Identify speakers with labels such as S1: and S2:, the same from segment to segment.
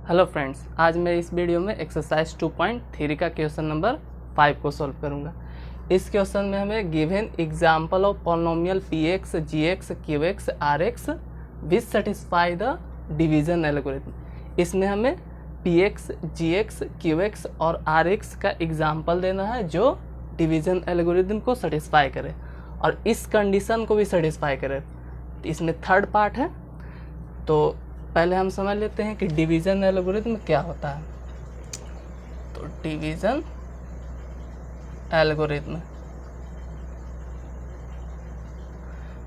S1: Hello friends, आज मैं इस वीडियो में एक्सरसाइज 2.3 का क्वेश्चन नंबर 5 को सॉल्व करूंगा। इस क्वेश्चन में हमें given example of polynomial px, gx, qx, rx which satisfy the division algorithm. इसमें हमें px, gx, qx और rx का एग्जांपल देना है जो डिवीजन एल्गोरिथम को सेटिस्फाई करे और इस कंडीशन को भी सेटिस्फाई करे। इसमें थर्ड पार्ट है, तो पहले हम समझ लेते हैं कि डिवीजन एल्गोरिथम क्या होता है। तो डिवीजन एल्गोरिथम,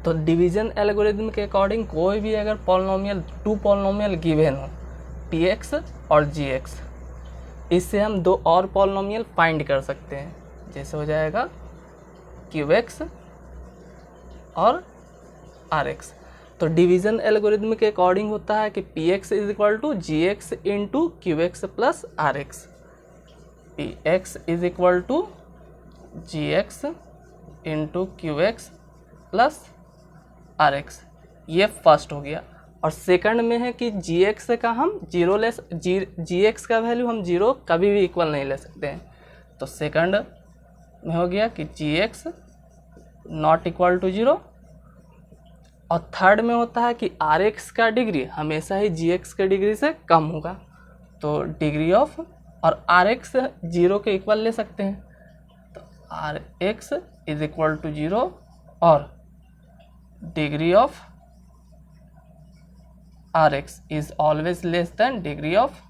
S1: तो डिवीजन एल्गोरिथम के अकॉर्डिंग कोई भी अगर पॉलिनोमियल, टू पॉलिनोमियल गिवन हो px और gx, इससे हम दो और पॉलिनोमियल फाइंड कर सकते हैं। जैसे हो जाएगा qx और rx। तो डिवीजन एल्गोरिथम के अकॉर्डिंग होता है कि px is equal to gx into qx plus rx। px is equal to gx into qx plus rx, ये फर्स्ट हो गया। और सेकंड में है कि gx का हम जीरो ले, gx का वैल्यू हम जीरो कभी भी इक्वल नहीं ले सकते हैं। तो सेकंड में हो गया कि gx not equal to zero. और थर्ड में होता है कि rx का डिग्री हमेशा ही gx के डिग्री से कम होगा। तो डिग्री ऑफ, और rx जीरो के इक्वल ले सकते हैं, तो rx is equal to zero और degree of rx is always less than degree of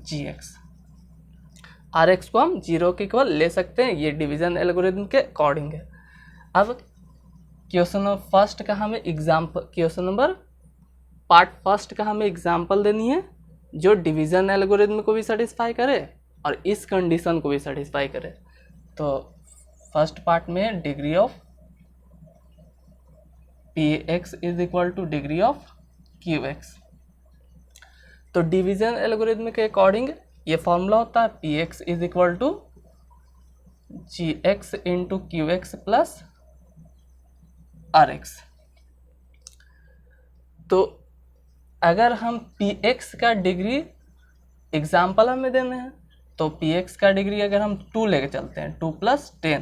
S1: gx। rx को हम जीरो के इक्वल ले सकते हैं, ये डिवीजन एल्गोरिथम के अकॉर्डिंग है। अब क्वेश्चन नंबर फर्स्ट का हमें example, question number part first का हमें एग्जाम्पल देनी है जो डिवीजन एल्गोरिथम को भी सेटिस्फाई करे और इस कंडीशन को भी सेटिस्फाई करे। तो फर्स्ट पार्ट में degree of px is equal to degree of qx। तो डिवीजन एल्गोरिथम के अकॉर्डिंग ये फॉर्मूला होता है px is equal to gx into qx plus rx। तो अगर हम px का डिग्री एग्जाम्पल हमें देना है, तो px का डिग्री अगर हम 2 लेके चलते हैं, 2 प्लस 10,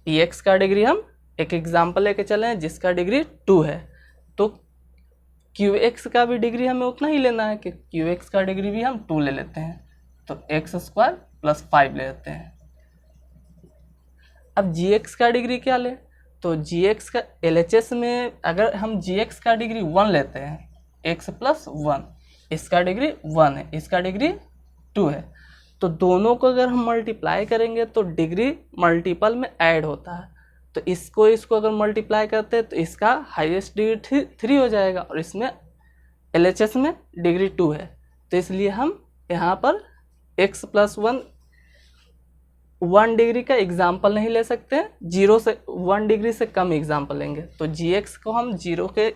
S1: px का डिग्री हम एक एग्जाम्पल लेके चले हैं जिसका डिग्री 2 है, तो qx का भी डिग्री हमें उतना ही लेना है कि qx का डिग्री भी हम 2 ले लेते हैं, तो x स्क्वायर प्लस 5 ले लेते हैं। अब gx का डिग्री क्या ले, तो gx का LHS में अगर हम gx का डिग्री 1 लेते हैं, x प्लस 1, इसका डिग्री 1 है, इसका डिग्री 2 है, तो दोनों को अगर हम मल्टीप्लाई करेंगे तो डिग्री मल्टीपल में ऐड होता है। तो इसको अगर मल्टीप्लाई करते हैं तो इसका हाईएस्ट डिग्री 3 हो जाएगा और इसमें LHS में डिग्री 2 है। तो इसलिए हम यहाँ पर x प्लस 1 डिग्री का एग्जाम्पल नहीं ले सकते हैं, 0 से 1 डिग्री से कम एग्जाम्पल लेंगे। तो gx को हम 0 के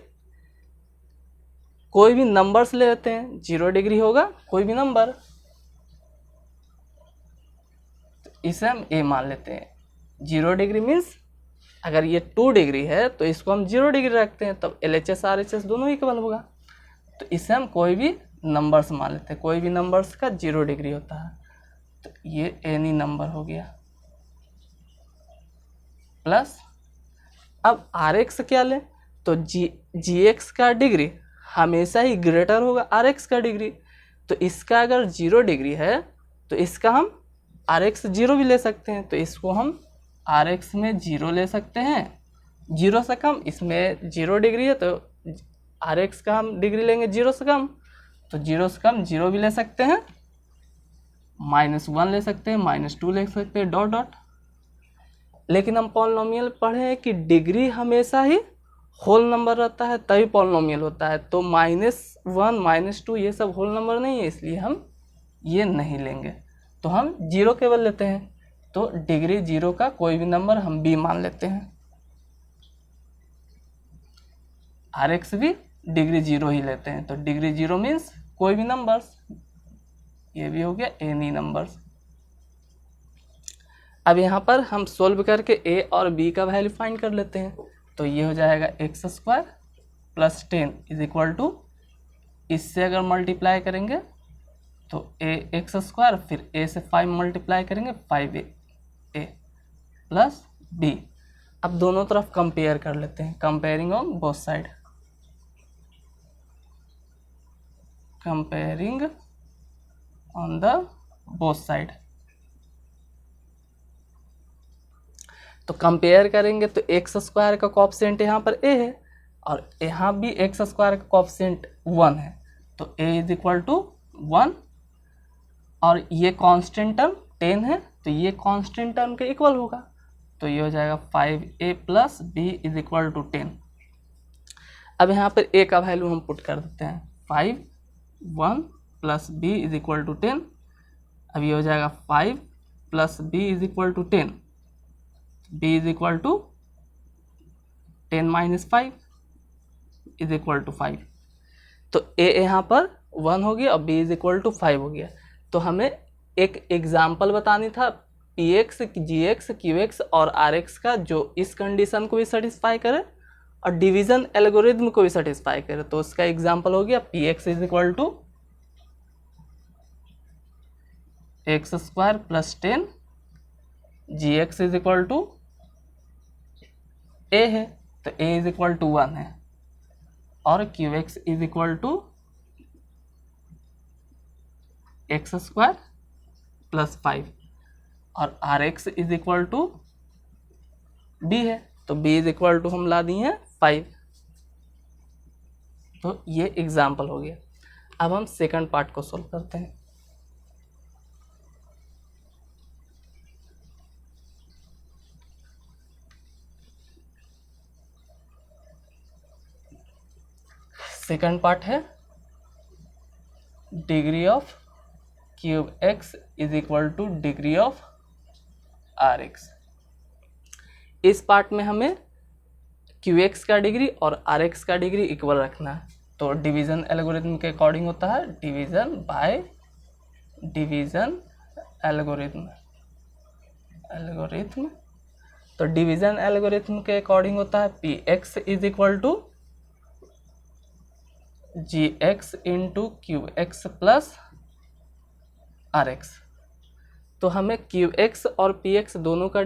S1: कोई भी नंबर्स ले लेते हैं, 0 डिग्री होगा कोई भी नंबर, तो इसे हम a मान लेते हैं। 0 डिग्री मीन्स अगर ये 2 डिग्री है तो इसको हम 0 डिग्री रखते हैं, तब LHS RHS दोनों इक्वल होगा। तो इसे हम कोई भी नंबर्स मान लेते हैं, कोई भी नंबर्स का 0 डिग्री होता है, तो ये एनी नंबर हो गया। प्लस अब rx क्या लें, तो gx का डिग्री हमेशा ही ग्रेटर होगा rx का डिग्री, तो इसका अगर 0 डिग्री है तो इसका हम rx 0 भी ले सकते हैं, तो इसको हम rx में 0 ले सकते हैं, 0 से कम, इसमें 0 डिग्री है तो rx का हम डिग्री लेंगे 0 से कम, तो 0 से कम 0 भी ले सकते हैं, -1 ले सकते हैं, -2 ले सकते हैं, डॉट डॉट। लेकिन हम पॉलिनोमियल पढ़े हैं कि डिग्री हमेशा ही होल नंबर रहता है तभी पॉलिनोमियल होता है, तो -1 -2 ये सब होल नंबर नहीं है, इसलिए हम ये नहीं लेंगे, तो हम 0 केवल लेते हैं। तो डिग्री 0 का कोई भी नंबर हम b मान लेते हैं, rx भी डिग्री 0 ही लेते हैं, तो डिग्री 0 मीन्स कोई भी नंबर्स, ये भी हो गया एनी नंबर्स। अब यहाँ पर हम सोल्व करके a और b का वैल्यू फाइंड कर लेते हैं, तो ये हो जाएगा x square plus 10 is equal to इससे अगर मल्टीप्लाई करेंगे तो ए एक्स स्क्वायर, फिर ए से 5 मल्टीप्लाई करेंगे 5a प्लस बी। अब दोनों तरफ कंपेयर कर लेते हैं, comparing on both side, comparing on the both side. तो कंपेयर करेंगे तो एक्स स्क्वायर का कोएफिशिएंट यहाँ पर ए है और यहाँ भी एक्स स्क्वायर का कोएफिशिएंट 1 है, तो a इज इक्वल टू 1 और ये कांस्टेंट टर्म 10 है तो ये कांस्टेंट टर्म के इक्वल होगा, तो ये हो जाएगा 5a plus b is equal to 10। अब यहाँ पर a का वैल्यू हम पुट कर देते हैं 5 1 plus b is equal to 10। अब ये हो जाएगा 5 plus b is equal to 10, b is equal to 10 minus 5 is equal to 5। तो a यहाँ पर 1 हो गया और b इज इक्वल टू 5 हो गया। तो हमें एक एग्जाम्पल बतानी था px, gx, qx और rx का जो इस कंडीशन को भी सेटिस्फाई करे और डिवीजन एल्गोरिथम को भी सेटिस्फाई करे। तो उसका एग्जाम्पल हो गया px is equal to x square plus 10, gx is equal to a है तो a इज इक्वल टू 1 है और qx is equal to x square plus 5 और rx is equal to b है, तो b इज इक्वल टू हम ला दिए हैं 5। तो ये एग्जाम्पल हो गया। अब हम सेकंड पार्ट को सोल्व करते हैं। सेकंड पार्ट है degree of cube x is equal to degree of rx। इस पार्ट में हमें qx का डिग्री और rx का डिग्री इक्वल रखना है। तो डिवीजन एल्गोरिथम के अकॉर्डिंग होता है डिवीजन बाय डिवीजन एल्गोरिथम। तो डिवीजन एल्गोरिथम के अकॉर्डिंग होता है px is equal to gx into qx plus rx। तो हमें qx और px दोनों का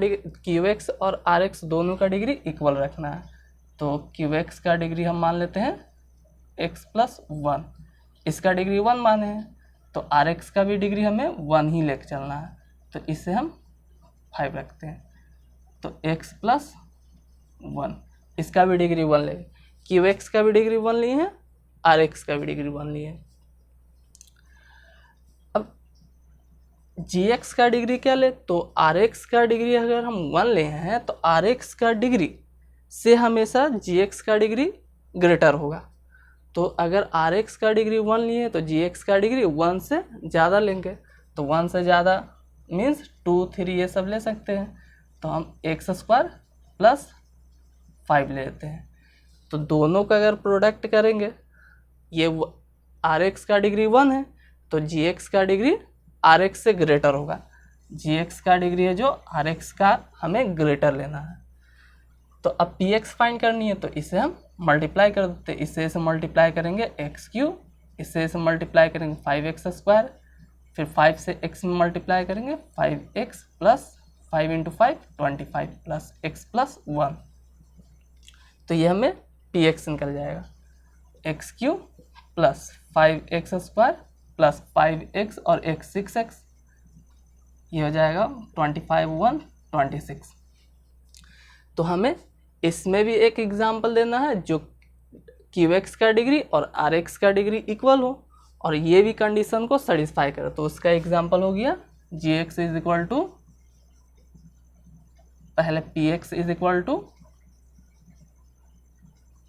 S1: qx और rx दोनों का डिग्री इक्वल रखना है। तो qx का डिग्री हम मान लेते हैं x प्लस 1, इसका डिग्री 1 माने हैं, तो rx का भी डिग्री हमें 1 ही लेकर चलना है, तो इसे हम 5 रखते हैं। तो x प्लस 1 इसका भी डिग्री 1 लेंगे, qx का भी डिग्री 1 लिए हैं, rx का भी डिग्री 1 लिए हैं। अब gx का डिग्री क्या ले, तो rx का डिग्री अगर हम 1 ले हैं तो rx का डिग्री से हमेशा gx का डिग्री ग्रेटर होगा। तो अगर rx का डिग्री 1 लिए हैं तो gx का डिग्री 1 से ज़्यादा लेंगे, तो 1 से ज़्यादा मीन्स 2 3 ये सब ले सकते हैं। तो हम एक्स स्क्वायर प्लस 5 लेते हैं। तो दोनों का अगर प्रोडक्ट करेंगे, ये rx का डिग्री 1 है तो gx का डिग्री rx से ग्रेटर होगा। gx का डिग्री है जो rx का हमें ग्रेटर लेना है। तो अब px फाइंड करनी है, तो इसे हम मल्टीप्लाई कर देते हैं। इससे इसे मल्टीप्लाई करेंगे एक्स क्यूब, इससे इसे मल्टीप्लाई करेंगे 5x स्क्वायर, फिर 5 से x में मल्टीप्लाई करेंगे 5x plus 5 into 5 25 plus x plus 1। तो ये हमें px निकल जाएगा x cube plus 5x square plus 5x और x 6x, ये हो जाएगा 25 1 26। तो हमें इसमें भी एक एग्जाम्पल देना है जो qx का डिग्री और rx का डिग्री इक्वल हो और ये भी कंडीशन को सेटिस्फाई करे। तो उसका एग्जाम्पल हो गया gx इज इक्वल टू, पहले px is equal to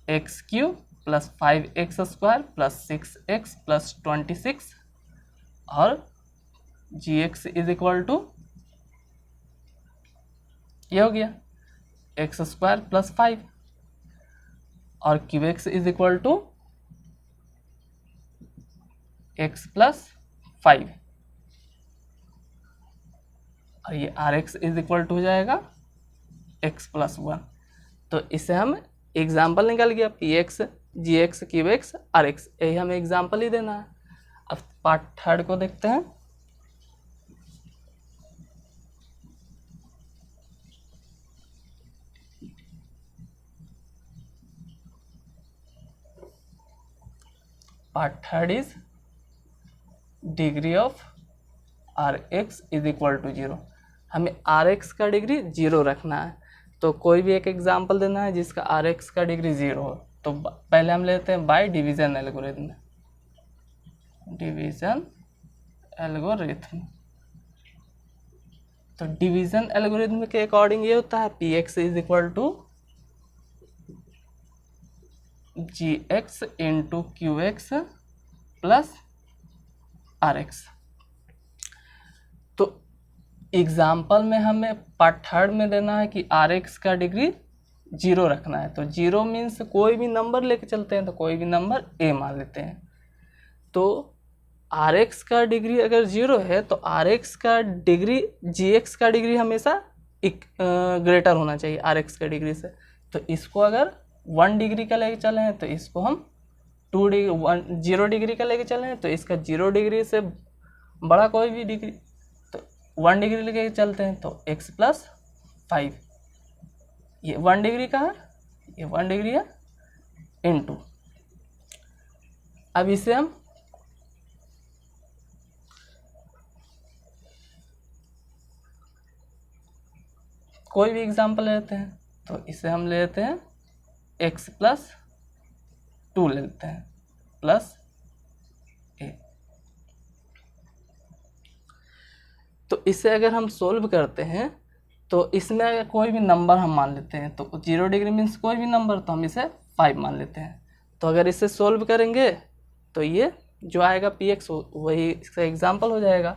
S1: X cube plus 5x square plus 6x plus 26 और gx इज इक्वल टू, ये हो गया एक्स स्क्वायर प्लस 5 और qx is equal to x plus 5 और ये rx इज इक्वल टू हो जाएगा x प्लस 1। तो इसे हम एग्जाम्पल निकल गया px G X cube X R X, यही हमें एग्जाम्पल ही देना है। अब पार्ट थर्ड को देखते हैं। Part third is degree of R X is equal to 0। हमें आर एक्स का डिग्री 0 रखना है, तो कोई भी एक एग्जाम्पल देना है जिसका आर एक्स का डिग्री 0 हो। तो पहले हम लेते हैं by division algorithm. Division algorithm, तो डिवीजन एल्गोरिथम के अकॉर्डिंग ये होता है P x is equal to G X into Q X plus R X. तो एग्जाम्पल में हमें पार्ट थर्ड में देना है कि आर एक्स का डिग्री 0 रखना है। तो 0 मीन्स कोई भी नंबर लेके चलते हैं, तो कोई भी नंबर ए मान लेते हैं। तो आर एक्स का डिग्री अगर 0 है तो आर एक्स का डिग्री जी एक्स का डिग्री हमेशा ग्रेटर होना चाहिए आर एक्स का डिग्री से। तो इसको अगर 1 डिग्री का लेके चले हैं तो इसको हम 0 डिग्री का लेके चले हैं, तो इसका 0 डिग्री से बड़ा कोई भी डिग्री, तो 1 डिग्री लेके चलते हैं तो x प्लस 5, ये 1 डिग्री का है, ये 1 डिग्री है इनटू। अब इसे हम कोई भी एग्जांपल लेते हैं, तो इसे हम लेते हैं x प्लस 2 लेते हैं प्लस a। तो इसे अगर हम सोल्व करते हैं तो इसमें अगर कोई भी नंबर हम मान लेते हैं, तो 0 डिग्री मीन्स कोई भी नंबर, तो हम इसे 5 मान लेते हैं। तो अगर इसे सोल्व करेंगे तो ये जो आएगा पी एक्स वही इसका एग्जाम्पल हो जाएगा।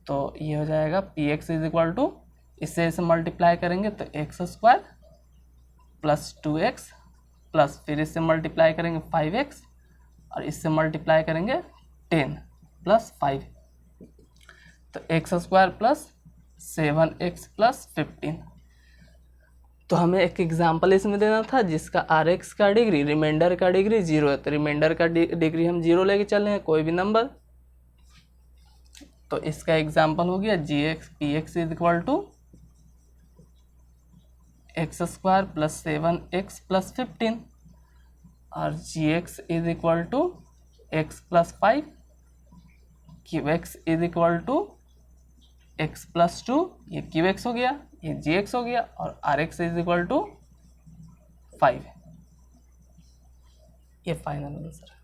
S1: तो ये हो जाएगा P x is equal to, इससे इसे मल्टीप्लाई करेंगे तो x square plus 2x plus फिर इससे मल्टीप्लाई करेंगे 5x और इससे मल्टीप्लाई करेंगे 10 प्लस 5, तो x square plus 7x plus 15। तो हमें एक एग्जांपल इसमें देना था जिसका आर एक्स का डिग्री रिमाइंडर का डिग्री 0 है, तो रिमाइंडर का डिग्री हम 0 लेके चले हैं कोई भी नंबर। तो इसका एग्जांपल हो गया g x p x is equal to x square plus 7x plus 15 और g x is equal to x plus 5, q x is equal to x plus 2, ये क्यू एक्स हो गया, ये जी एक्स हो गया और R X is equal to 5। ये final answer है।